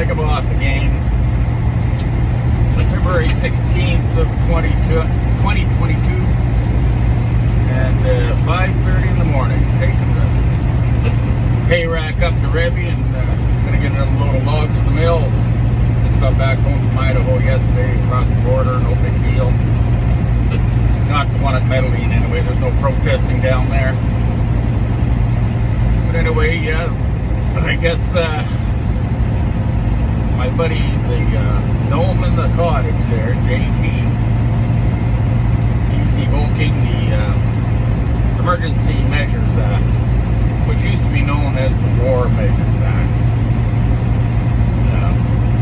like a boss again. February 16th of 2022 and 5:30 in the morning, taking the hay rack up to Revy and gonna get another load of logs from the mill. Just got back home from Idaho yesterday, across the border, no big deal. Not the one at Medellin anyway, there's no protesting down there. But anyway, yeah, I guess my buddy, the gnome in the cottage there, JT, he's evoking the Emergency Measures Act, which used to be known as the War Measures Act.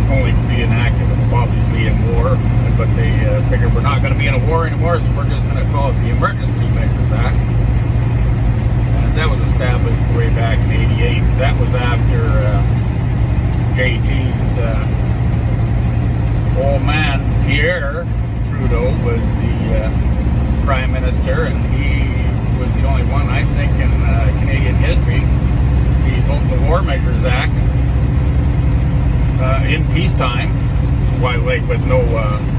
Only to be enacted, obviously, in war, but they figured we're not going to be in a war anymore, so we're just going to call it the Emergency Measures Act. And that was established way back in '88. That was after JT's old man, Pierre Trudeau, was the Prime Minister, and he was the only one, I think, in Canadian history to evoke the War Measures Act in peacetime, while with no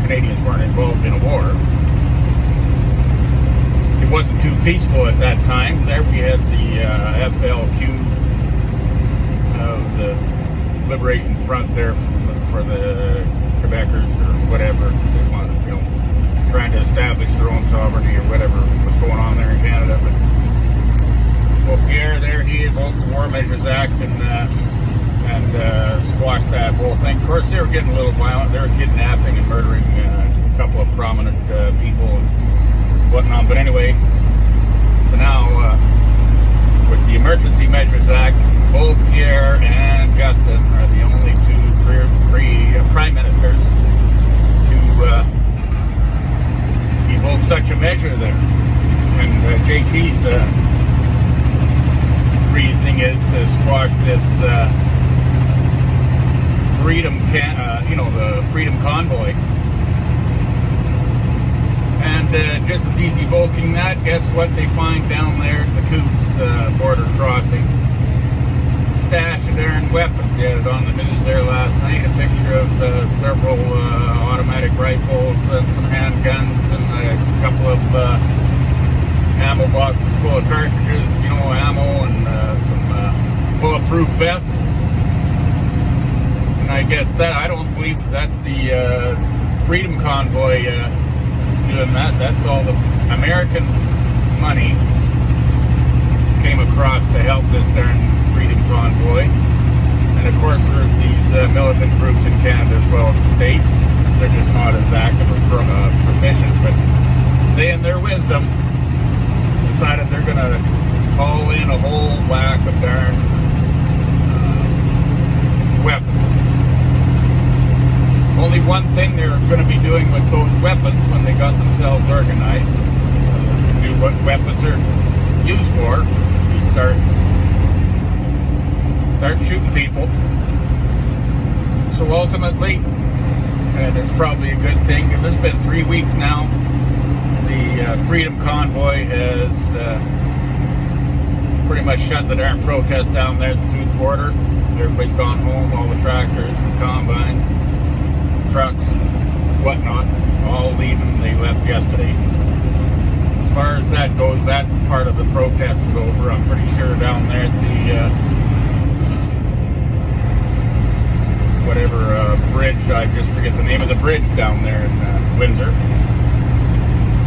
Canadians weren't involved in a war. It wasn't too peaceful at that time. There we had the FLQ, the Liberation Front there for the Quebecers or whatever they wanted, trying to establish their own sovereignty or whatever was going on there in Canada. But well, Pierre there, he invoked the War Measures Act and squashed that whole thing. Of course, they were getting a little violent. They were kidnapping and murdering a couple of prominent people and whatnot. But anyway, so now with the Emergency Measures Act, both Pierre and Justin are the only two prime ministers to evoke such a measure there. And JT's reasoning is to squash this the Freedom Convoy. And just as he's evoking that, guess what they find down there at the Couts border crossing? A stash of darn weapons. They had it on the news there last night, a picture of several automatic rifles and some handguns and a couple of ammo boxes full of cartridges, ammo and some bulletproof vests. I guess that I don't believe that's the Freedom Convoy doing that. That's all the American money came across to help this darn Freedom Convoy. And of course, there's these militant groups in Canada as well as the States. They're just not as active or proficient, but they, in their wisdom, decided they're going to haul in a whole whack of darn weapons. Only one thing they're going to be doing with those weapons when they got themselves organized, to do what weapons are used for, you start shooting people. So ultimately, and it's probably a good thing, because it's been 3 weeks now, the Freedom Convoy has pretty much shut the darn protest down there at the Couts border. Everybody's gone home, all the tractors and combines, trucks and whatnot, all leaving. They left yesterday. As far as that goes, that part of the protest is over. I'm pretty sure down there at the bridge, I just forget the name of the bridge down there in Windsor.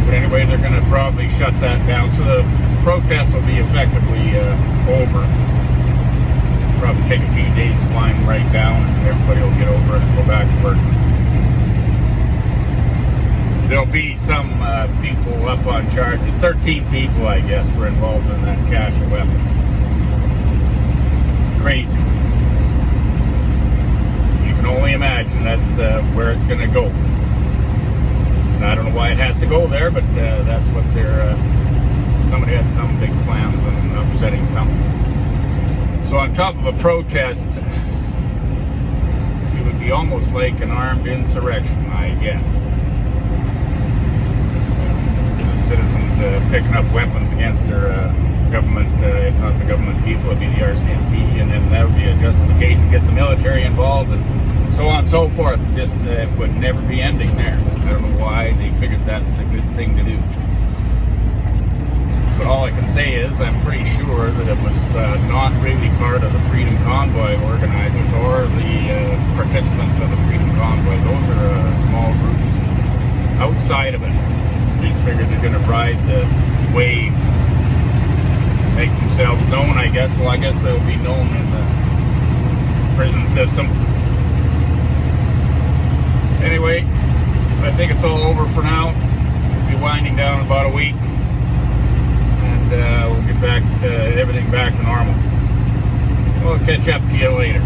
But anyway, they're going to probably shut that down, so the protest will be effectively over. Probably take a few days to wind right down, and everybody will get over it and go back to work. There'll be some people up on charges. 13 people, I guess, were involved in that cache of weapons. Crazy. You can only imagine that's where it's going to go. And I don't know why it has to go there, but that's what they're... somebody had some big plans on upsetting something. So on top of a protest, it would be almost like an armed insurrection, I guess. The citizens picking up weapons against their government, if not the government people, it'd be the RCMP, and then that would be a justification get the military involved, and so on and so forth. Just it would never be ending there. I don't know why they figured that's a good thing to do. But all I can say is I'm pretty sure that it was not really part of the Freedom Convoy organizers or the participants of the Freedom Convoy. Those are small groups outside of it. They figured they're going to ride the wave, make themselves known, I guess. Well, I guess they'll be known in the prison system. Anyway, I think it's all over for now. We'll be winding down in about a week. And we'll get back everything back to normal. We'll catch up to you later.